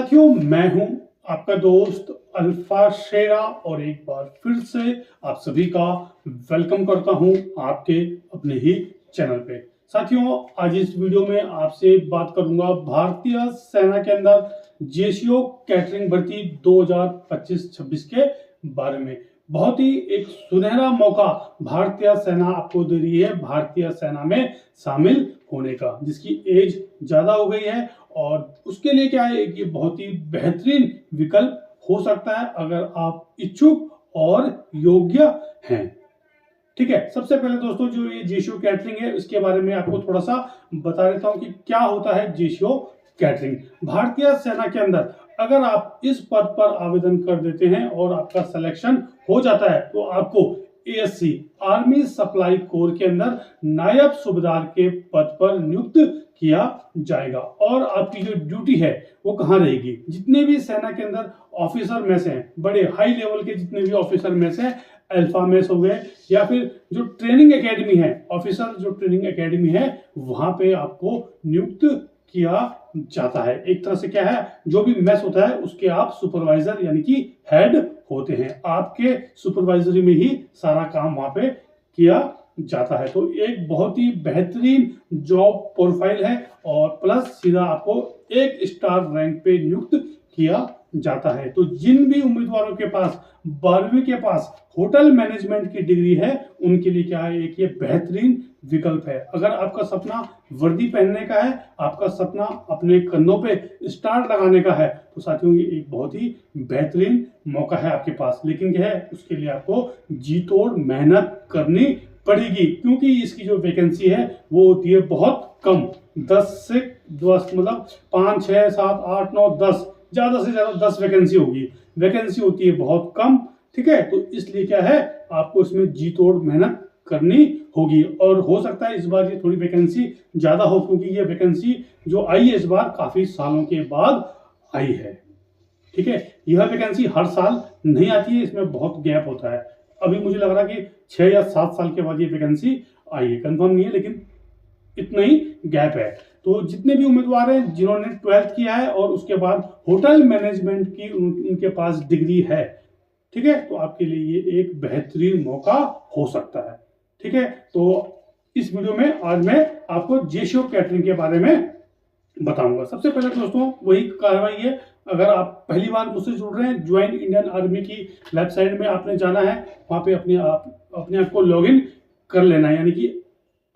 साथियों, मैं हूं आपका दोस्त अल्फा शेरा और एक बार फिर से आप सभी का वेलकम करता हूं आपके अपने ही चैनल पे। साथियों, आज इस वीडियो में आपसे बात करूंगा भारतीय सेना के अंदर जेसीओ कैटरिंग भर्ती 2025-26 के बारे में। बहुत ही एक सुनहरा मौका भारतीय सेना आपको दे रही है भारतीय सेना में शामिल होने का, जिसकी एज ज्यादा हो गई है और उसके लिए क्या है कि बहुत ही बेहतरीन विकल्प हो सकता है अगर आप इच्छुक और योग्य हैं। ठीक है, सबसे पहले दोस्तों जो ये जेसीओ कैटरिंग है उसके बारे में आपको थोड़ा सा बता देता हूं कि क्या होता है जेसीओ कैटरिंग। भारतीय सेना के अंदर अगर आप इस पद पर आवेदन कर देते हैं और आपका सिलेक्शन हो जाता है तो आपको एएससी आर्मी सप्लाई कोर के अंदर नायब सूबेदार के पद पर नियुक्त किया जाएगा। और आपकी जो ड्यूटी है वो कहाँ रहेगी, जितने भी सेना के अंदर ऑफिसर में से बड़े हाई लेवल के जितने भी ऑफिसर में से अल्फा मेस हो गए या फिर जो ट्रेनिंग एकेडमी है, ऑफिसर जो ट्रेनिंग एकेडमी है वहां पे आपको नियुक्त किया जाता है। एक तरह से क्या है, जो भी मेस होता है उसके आप सुपरवाइजर यानी कि हेड होते हैं। आपके सुपरवाइजरी में ही सारा काम वहां पे किया जाता है। तो एक बहुत ही बेहतरीन जॉब प्रोफाइल है और प्लस सीधा आपको 1 स्टार रैंक पे नियुक्त किया जाता है। तो जिन भी उम्मीदवारों के पास 12वीं के पास होटल मैनेजमेंट की डिग्री है उनके लिए क्या है, एक ये बेहतरीन विकल्प है। अगर आपका सपना वर्दी पहनने का है, आपका सपना अपने कंधों पे स्टार लगाने का है, तो साथियों ये एक बहुत ही बेहतरीन मौका है आपके पास। लेकिन क्या है, उसके लिए आपको जी तोड़ मेहनत करनी पड़ेगी, क्योंकि इसकी जो वैकेंसी है वो होती है बहुत कम, 10 से 10 मतलब 5, 6, 7, 8, 9, 10, ज्यादा से ज्यादा 10 वैकेंसी होगी। वैकेंसी होती है बहुत कम। ठीक है, तो इसलिए क्या है, आपको इसमें जी तोड़ मेहनत करनी होगी। और हो सकता है इस बार ये थोड़ी वैकेंसी ज्यादा हो, क्योंकि ये वैकेंसी जो आई है इस बार काफी सालों के बाद आई है। ठीक है, यह वैकेंसी हर साल नहीं आती है, इसमें बहुत गैप होता है। अभी मुझे लग रहा है कि 6 या 7 साल के बाद ये वैकेंसी आई है, कंफर्म नहीं है लेकिन इतना ही गैप है। तो जितने भी उम्मीदवार हैं जिन्होंने 12th किया है और उसके बाद होटल मैनेजमेंट की उनके पास डिग्री है, ठीक है, तो आपके लिए ये एक बेहतरीन मौका हो सकता है। ठीक है, तो इस वीडियो में आज मैं आपको जेसीओ कैटरिंग के बारे में बताऊंगा। सबसे पहले दोस्तों वही कार्रवाई है, अगर आप पहली बार मुझसे जुड़ रहे हैं, ज्वाइन इंडियन आर्मी की वेबसाइट में आपने जाना है, वहां पे अपने आप को लॉगिन कर लेना है, यानी कि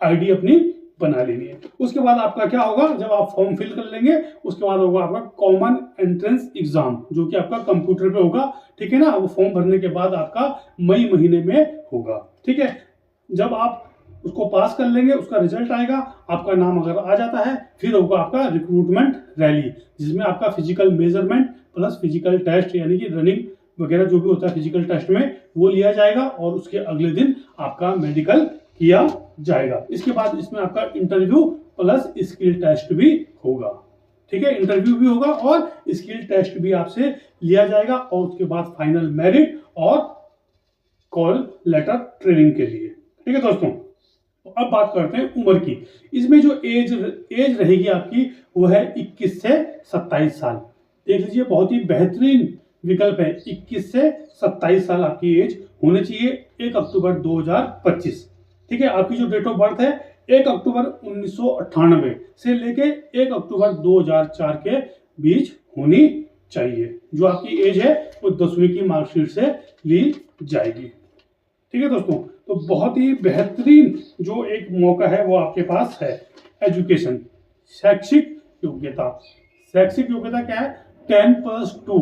आईडी अपनी बना लेनी है। उसके बाद आपका क्या होगा, जब आप फॉर्म फिल कर लेंगे उसके बाद होगा आपका कॉमन एंट्रेंस एग्जाम, जो कि आपका कंप्यूटर पे होगा। ठीक है ना, वो फॉर्म भरने के बाद आपका मई महीने में होगा। ठीक है, जब आप उसको पास कर लेंगे उसका रिजल्ट आएगा, आपका नाम अगर आ जाता है फिर होगा आपका रिक्रूटमेंट रैली, जिसमें आपका physical measurement plus physical test यानी कि रनिंग वगैरह जो भी होता है फिजिकल टेस्ट में वो लिया जाएगा और उसके अगले दिन आपका मेडिकल किया जाएगा। इसके बाद इसमें आपका इंटरव्यू प्लस स्किल टेस्ट भी होगा। ठीक है, इंटरव्यू भी होगा और स्किल टेस्ट भी आपसे लिया जाएगा और उसके बाद फाइनल मेरिट और कॉल लेटर ट्रेनिंग के लिए। ठीक है दोस्तों, तो अब बात करते हैं उम्र की। इसमें जो एज रहेगी आपकी वो है 21 से 27 साल। देख लीजिए, बहुत ही बेहतरीन विकल्प है। 21 से 27 साल आपकी एज होनी चाहिए 1 अक्टूबर 2025। ठीक है, आपकी जो डेट ऑफ बर्थ है 1 अक्टूबर 1998 से लेके 1 अक्टूबर 2004 के बीच होनी चाहिए। जो आपकी एज है वो 10वीं की मार्कशीट से ली जाएगी। ठीक है दोस्तों, तो बहुत ही बेहतरीन जो एक मौका है वो आपके पास है। एजुकेशन, शैक्षिक योग्यता। शैक्षिक योग्यता क्या है, 10+2।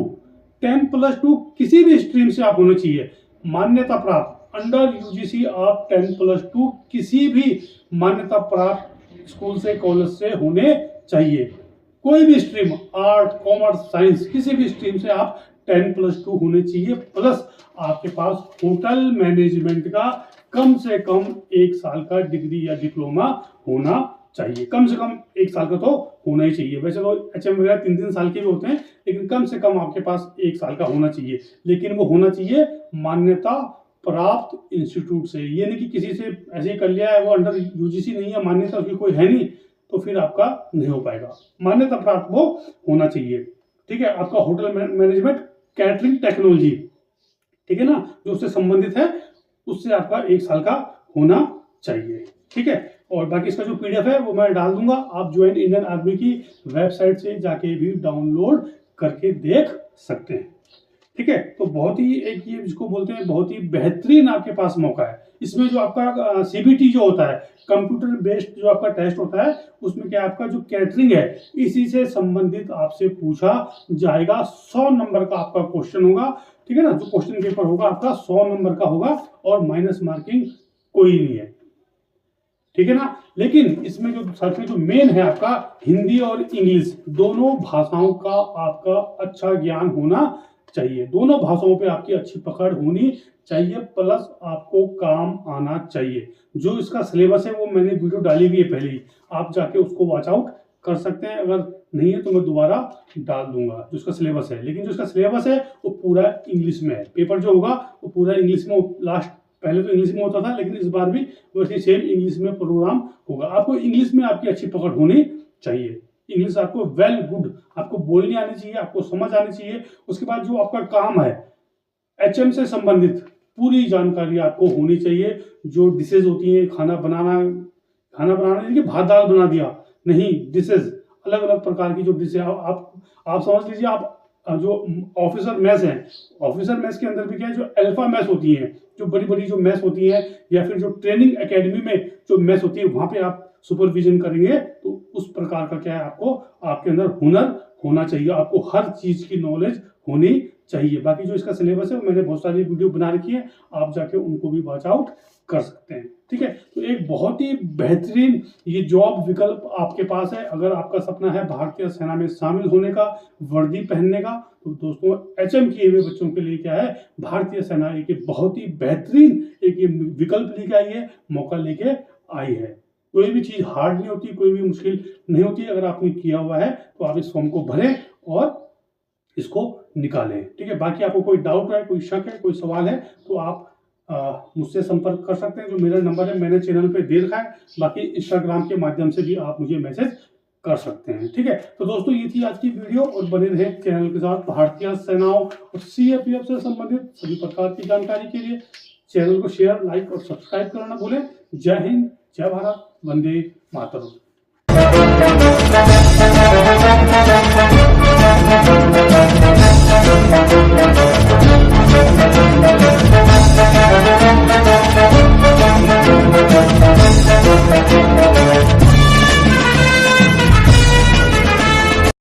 10+2 किसी भी स्ट्रीम से आप होने चाहिए, मान्यता प्राप्त अंडर यूजीसी आप 10+2 किसी भी मान्यता प्राप्त स्कूल से कॉलेज से होने चाहिए। कोई भी स्ट्रीम, आर्ट कॉमर्स साइंस, किसी भी स्ट्रीम से आप 10+2 होने चाहिए। प्लस आपके पास होटल मैनेजमेंट का कम से कम 1 साल का डिग्री या डिप्लोमा होना चाहिए। कम से कम 1 साल का तो होना ही चाहिए। वैसे तो एचएम वगैरह 3-3 साल के भी होते हैं, लेकिन कम से कम आपके पास 1 साल का होना चाहिए। लेकिन वो होना चाहिए मान्यता प्राप्त इंस्टीट्यूट से, ये नहीं कि किसी से ऐसे ही कर लिया है, वो अंडर यूजीसी नहीं है, मान्यता उसकी कोई है नहीं, तो फिर आपका नहीं हो पाएगा। मान्यता प्राप्त वो होना चाहिए। ठीक है, आपका होटल मैनेजमेंट कैटरिंग टेक्नोलॉजी, ठीक है ना, जो उससे संबंधित है उससे आपका 1 साल का होना चाहिए। ठीक है, और बाकी इसका जो पीडीएफ है वो मैं डाल दूंगा, आप ज्वाइन इंडियन आर्मी की वेबसाइट से जाके भी डाउनलोड करके देख सकते हैं। ठीक है, तो बहुत ही एक ये जिसको बोलते हैं बहुत ही बेहतरीन आपके पास मौका है। इसमें जो आपका सीबीटी जो होता है, कंप्यूटर बेस्ड जो आपका टेस्ट होता है, उसमें क्या आपका जो कैटरिंग है इसी से संबंधित आपसे पूछा जाएगा। 100 नंबर का आपका क्वेश्चन होगा। ठीक है ना, जो क्वेश्चन पेपर होगा आपका 100 नंबर का होगा और माइनस मार्किंग कोई नहीं है। ठीक है ना, लेकिन इसमें जो मेन है आपका हिंदी और इंग्लिश दोनों भाषाओं का आपका अच्छा ज्ञान होना चाहिए। दोनों भाषाओं पे आपकी अच्छी पकड़ होनी चाहिए, प्लस आपको काम आना चाहिए। जो इसका सिलेबस है वो मैंने वीडियो डाली हुई है पहले ही, आप जाके उसको वॉच आउट कर सकते हैं। अगर नहीं है तो मैं दोबारा डाल दूंगा जो इसका सिलेबस है। लेकिन जो इसका सिलेबस है वो पूरा इंग्लिश में है। पेपर जो होगा वो पूरा इंग्लिश में, लास्ट पहले तो इंग्लिश में होता था लेकिन इस बार भी वैसे सेम इंग्लिश में प्रोग्राम होगा। आपको इंग्लिश में आपकी अच्छी पकड़ होनी चाहिए। इंग्लिश आपको वेल गुड, आपको बोलनी आनी चाहिए, आपको समझ आनी चाहिए। उसके बाद जो आपका काम है एचएम से संबंधित पूरी जानकारी आपको होनी चाहिए। जो डिशेज होती है, खाना बनाना नहीं कि भात दाल बना दिया, नहीं, डिशेज अलग अलग प्रकार की जो डिश है आप समझ लीजिए। आप जो ऑफिसर मेस है, ऑफिसर मेस के अंदर भी क्या है, जो अल्फा मेस होती है, जो बड़ी बड़ी जो मेस होती है, या फिर जो ट्रेनिंग एकेडमी में जो मेस होती है वहां पे आप सुपरविजन करेंगे, तो उस प्रकार का क्या है आपको आपके अंदर हुनर होना चाहिए। आपको हर चीज की नॉलेज होनी चाहिए। बाकी जो इसका सिलेबस है वो मैंने बहुत सारी वीडियो बना रखी है, आप जाके उनको भी वॉच आउट कर सकते हैं। ठीक है, तो एक बहुत ही बेहतरीन ये जॉब विकल्प आपके पास है। अगर आपका सपना है भारतीय सेना में शामिल होने का, वर्दी पहनने का, तो दोस्तों एचएम किए हुए बच्चों के लिए क्या है, भारतीय सेना एक बहुत ही बेहतरीन एक ये विकल्प लेके आई है, मौका लेके आई है। कोई भी चीज हार्ड नहीं होती, कोई भी मुश्किल नहीं होती। अगर आपने किया हुआ है तो आप इस फॉर्म को भरें और इसको निकालें। ठीक है, बाकी आपको कोई डाउट है, कोई शक है, कोई सवाल है तो आप मुझसे संपर्क कर सकते हैं। जो मेरा नंबर है मैंने चैनल पे दे रखा है, बाकी इंस्टाग्राम के माध्यम से भी आप मुझे मैसेज कर सकते हैं। ठीक है, तो दोस्तों ये थी आज की वीडियो, और बने रहे चैनल के साथ। भारतीय सेनाओं और सीएपीएफ से संबंधित सभी प्रकार की जानकारी के लिए चैनल को शेयर, लाइक और सब्सक्राइब करना ना भूलें। जय हिंद, जय भारत, वंदे मातरम। Thank you.